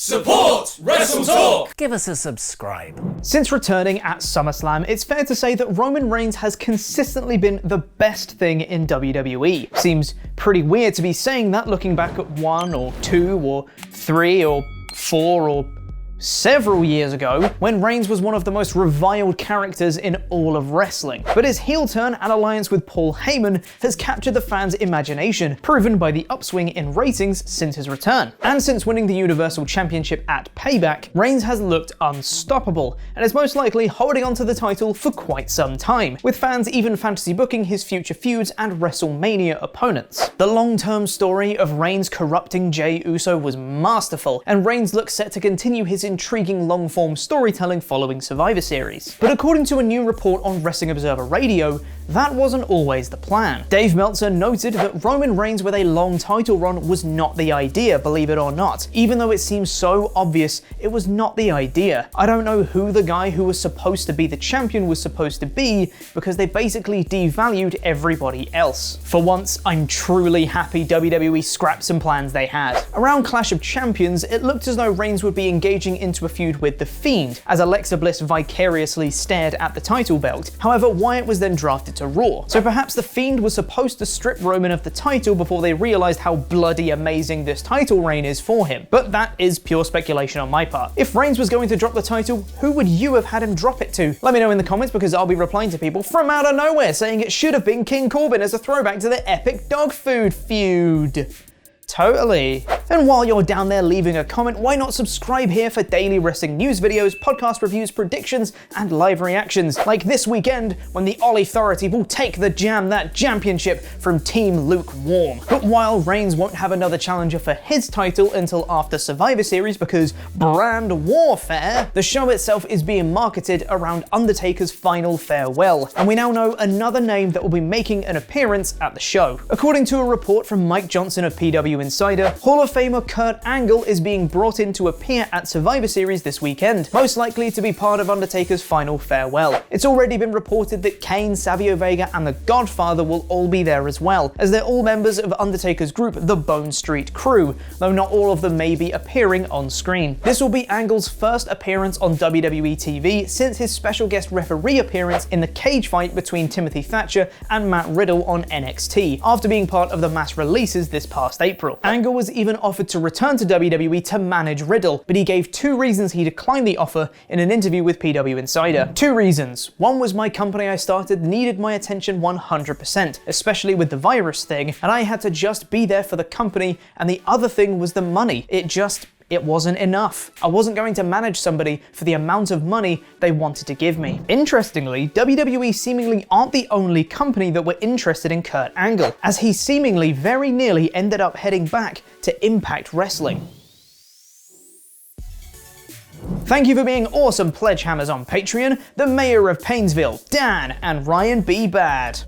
Support WrestleTalk! Give us a subscribe. Since returning at SummerSlam, it's fair to say that Roman Reigns has consistently been the best thing in WWE. Seems pretty weird to be saying that looking back at 1 or 2 or 3 or 4 or several years ago, when Reigns was one of the most reviled characters in all of wrestling. But his heel turn and alliance with Paul Heyman has captured the fans' imagination, proven by the upswing in ratings since his return. And since winning the Universal Championship at Payback, Reigns has looked unstoppable, and is most likely holding onto the title for quite some time, with fans even fantasy booking his future feuds and WrestleMania opponents. The long-term story of Reigns corrupting Jey Uso was masterful, and Reigns looks set to continue his intriguing long-form storytelling following Survivor Series. But according to a new report on Wrestling Observer Radio, that wasn't always the plan. Dave Meltzer noted that Roman Reigns with a long title run was not the idea, believe it or not. Even though it seems so obvious, it was not the idea. I don't know who the guy who was supposed to be the champion was supposed to be, because they basically devalued everybody else. For once, I'm truly happy WWE scrapped some plans they had. Around Clash of Champions, it looked as though Reigns would be engaging into a feud with The Fiend, as Alexa Bliss vicariously stared at the title belt. However, Wyatt was then drafted to Raw, so perhaps The Fiend was supposed to strip Roman of the title before they realized how bloody amazing this title reign is for him. But that is pure speculation on my part. If Reigns was going to drop the title, who would you have had him drop it to? Let me know in the comments, because I'll be replying to people from out of nowhere saying it should have been King Corbin as a throwback to the epic dog food feud. Totally. And while you're down there leaving a comment, why not subscribe here for daily wrestling news videos, podcast reviews, predictions, and live reactions, like this weekend when the All Authority will take the Jam That Championship from Team Lukewarm. But while Reigns won't have another challenger for his title until after Survivor Series because brand warfare, the show itself is being marketed around Undertaker's final farewell, and we now know another name that will be making an appearance at the show. According to a report from Mike Johnson of PW Insider, Hall of Famer Kurt Angle is being brought in to appear at Survivor Series this weekend, most likely to be part of Undertaker's final farewell. It's already been reported that Kane, Savio Vega, and The Godfather will all be there as well, as they're all members of Undertaker's group, the Bone Street Crew, though not all of them may be appearing on screen. This will be Angle's first appearance on WWE TV since his special guest referee appearance in the cage fight between Timothy Thatcher and Matt Riddle on NXT, after being part of the mass releases this past April. Angle was even offered to return to WWE to manage Riddle, but he gave 2 reasons he declined the offer in an interview with PW Insider. 2 reasons. One was my company I started needed my attention 100%, especially with the virus thing, and I had to just be there for the company, and the other thing was the money. It wasn't enough. I wasn't going to manage somebody for the amount of money they wanted to give me. Interestingly, WWE seemingly aren't the only company that were interested in Kurt Angle, as he seemingly very nearly ended up heading back to Impact Wrestling. Thank you for being awesome pledgehammers on Patreon, the Mayor of Painesville, Dan, and Ryan B. Bad.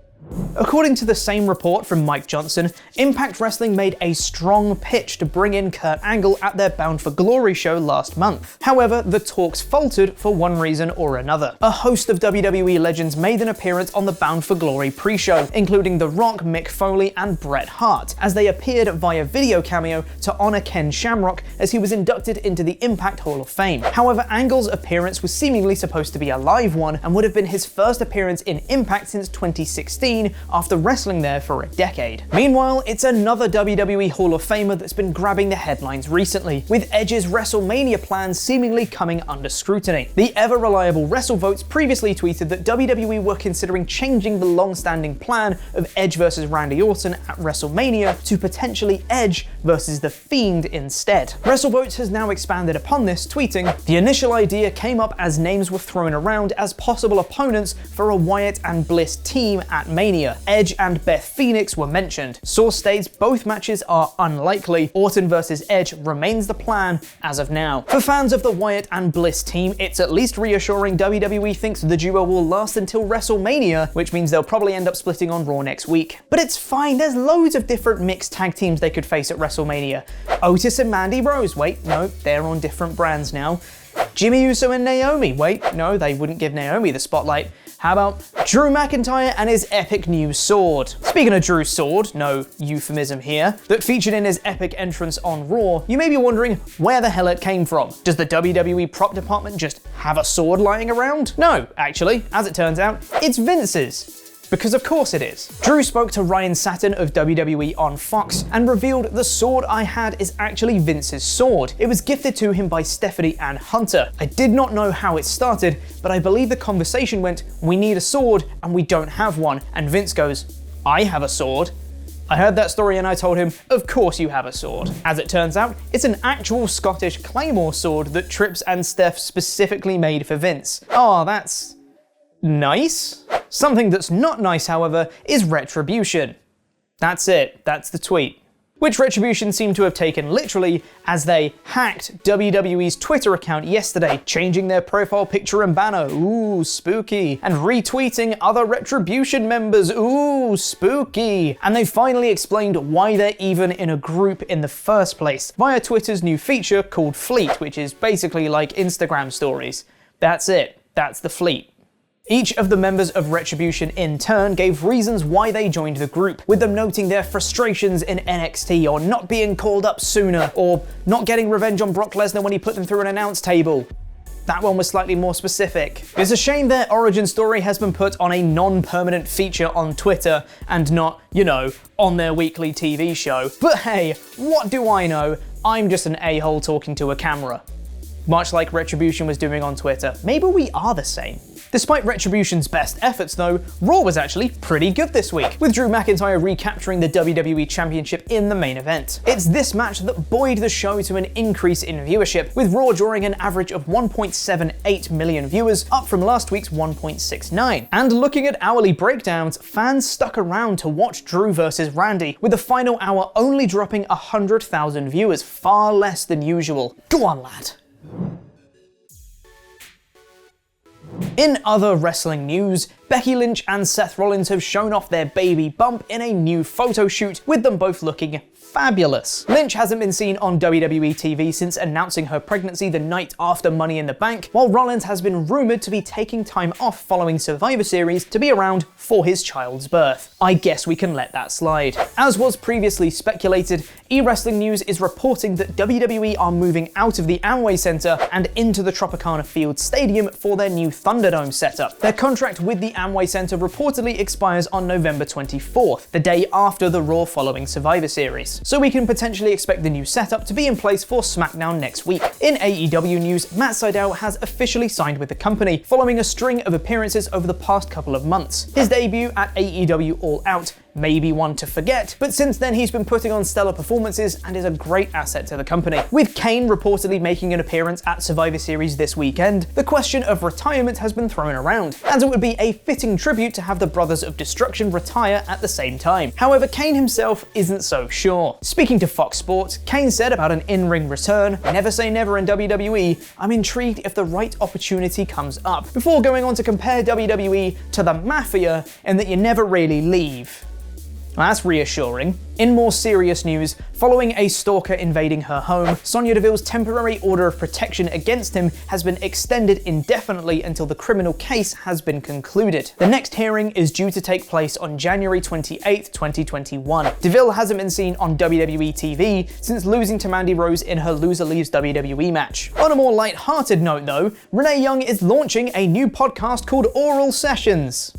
According to the same report from Mike Johnson, Impact Wrestling made a strong pitch to bring in Kurt Angle at their Bound for Glory show last month. However, the talks faltered for one reason or another. A host of WWE legends made an appearance on the Bound for Glory pre-show, including The Rock, Mick Foley, and Bret Hart, as they appeared via video cameo to honor Ken Shamrock as he was inducted into the Impact Hall of Fame. However, Angle's appearance was seemingly supposed to be a live one, and would have been his first appearance in Impact since 2016, after wrestling there for a decade. Meanwhile, it's another WWE Hall of Famer that's been grabbing the headlines recently, with Edge's WrestleMania plans seemingly coming under scrutiny. The ever-reliable WrestleVotes previously tweeted that WWE were considering changing the long-standing plan of Edge versus Randy Orton at WrestleMania to potentially Edge versus The Fiend instead. WrestleVotes has now expanded upon this, tweeting, "The initial idea came up as names were thrown around as possible opponents for a Wyatt and Bliss team at Mania. Edge and Beth Phoenix were mentioned. Source states both matches are unlikely. Orton versus Edge remains the plan as of now." For fans of the Wyatt and Bliss team, it's at least reassuring WWE thinks the duo will last until WrestleMania, which means they'll probably end up splitting on Raw next week. But it's fine, there's loads of different mixed tag teams they could face at WrestleMania. Otis and Mandy Rose, wait, no, they're on different brands now. Jimmy Uso and Naomi, wait, no, they wouldn't give Naomi the spotlight. How about Drew McIntyre and his epic new sword? Speaking of Drew's sword, no euphemism here, that featured in his epic entrance on Raw, you may be wondering where the hell it came from. Does the WWE prop department just have a sword lying around? No, actually, as it turns out, it's Vince's. Because of course it is. Drew spoke to Ryan Satin of WWE on Fox and revealed the sword I had is actually Vince's sword. It was gifted to him by Stephanie and Hunter. I did not know how it started, but I believe the conversation went, we need a sword and we don't have one. And Vince goes, I have a sword. I heard that story and I told him, of course you have a sword. As it turns out, it's an actual Scottish claymore sword that Trips and Steph specifically made for Vince. Oh, that's nice. Something that's not nice, however, is Retribution. That's it, that's the tweet. Which Retribution seemed to have taken literally as they hacked WWE's Twitter account yesterday, changing their profile picture and banner, ooh, spooky, and retweeting other Retribution members, ooh, spooky. And they finally explained why they're even in a group in the first place, via Twitter's new feature called Fleet, which is basically like Instagram stories. That's it, that's the Fleet. Each of the members of Retribution in turn gave reasons why they joined the group, with them noting their frustrations in NXT, or not being called up sooner, or not getting revenge on Brock Lesnar when he put them through an announce table. That one was slightly more specific. It's a shame their origin story has been put on a non-permanent feature on Twitter and not, you know, on their weekly TV show. But hey, what do I know? I'm just an a-hole talking to a camera. Much like Retribution was doing on Twitter. Maybe we are the same. Despite Retribution's best efforts though, Raw was actually pretty good this week, with Drew McIntyre recapturing the WWE Championship in the main event. It's this match that buoyed the show to an increase in viewership, with Raw drawing an average of 1.78 million viewers, up from last week's 1.69. And looking at hourly breakdowns, fans stuck around to watch Drew versus Randy, with the final hour only dropping 100,000 viewers, far less than usual. Go on, lad. In other wrestling news, Becky Lynch and Seth Rollins have shown off their baby bump in a new photo shoot, with them both looking fabulous. Lynch hasn't been seen on WWE TV since announcing her pregnancy the night after Money in the Bank, while Rollins has been rumoured to be taking time off following Survivor Series to be around for his child's birth. I guess we can let that slide. As was previously speculated, eWrestling News is reporting that WWE are moving out of the Amway Center and into the Tropicana Field Stadium for their new ThunderDome setup. Their contract with the Amway Center reportedly expires on November 24th, the day after the Raw following Survivor Series. So we can potentially expect the new setup to be in place for SmackDown next week. In AEW news, Matt Sydal has officially signed with the company, following a string of appearances over the past couple of months. His debut at AEW All Out may be one to forget, but since then he's been putting on stellar performances and is a great asset to the company. With Kane reportedly making an appearance at Survivor Series this weekend, the question of retirement has been thrown around, and it would be a fitting tribute to have the Brothers of Destruction retire at the same time. However, Kane himself isn't so sure. Speaking to Fox Sports, Kane said about an in-ring return, "Never say never in WWE, I'm intrigued if the right opportunity comes up," before going on to compare WWE to the Mafia in that you never really leave. Well, that's reassuring. In more serious news, following a stalker invading her home, Sonya Deville's temporary order of protection against him has been extended indefinitely until the criminal case has been concluded. The next hearing is due to take place on January 28, 2021. Deville hasn't been seen on WWE TV since losing to Mandy Rose in her Loser Leaves WWE match. On a more light-hearted note though, Renee Young is launching a new podcast called Oral Sessions.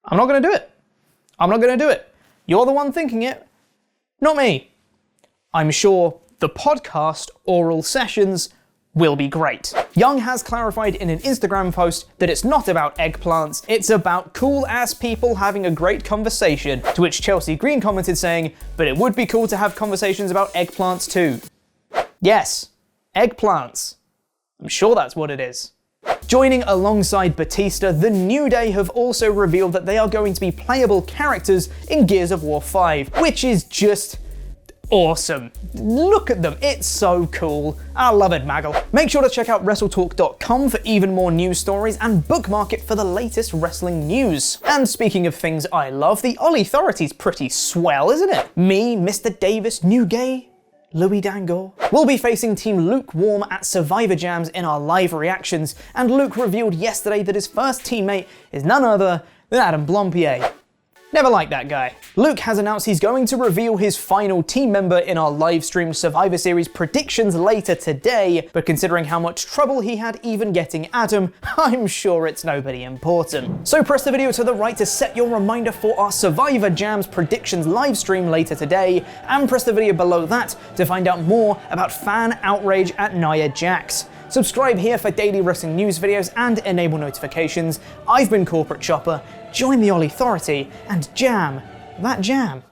I'm not going to do it. I'm not going to do it. You're the one thinking it, not me. I'm sure the podcast Oral Sessions will be great. Young has clarified in an Instagram post that it's not about eggplants, it's about cool-ass people having a great conversation, to which Chelsea Green commented saying, "But it would be cool to have conversations about eggplants too." Yes, eggplants. I'm sure that's what it is. Joining alongside Batista, The New Day have also revealed that they are going to be playable characters in Gears of War 5, which is just awesome. Look at them, it's so cool. I love it, Maggle. Make sure to check out WrestleTalk.com for even more news stories and bookmark it for the latest wrestling news. And speaking of things I love, the Ollie Authority's pretty swell, isn't it? Me, Mr. Davis, New Gay, Louis Dangoor will be facing Team Lukewarm at Survivor Jams in our live reactions, and Luke revealed yesterday that his first teammate is none other than Adam Blampied. Never liked that guy. Luke has announced he's going to reveal his final team member in our live stream Survivor Series predictions later today, but considering how much trouble he had even getting Adam, I'm sure it's nobody important. So press the video to the right to set your reminder for our Survivor Jams predictions live stream later today, and press the video below that to find out more about fan outrage at Nia Jax. Subscribe here for daily wrestling news videos and enable notifications. I've been Corporate Chopper. Join the Ollie Authority and jam that jam.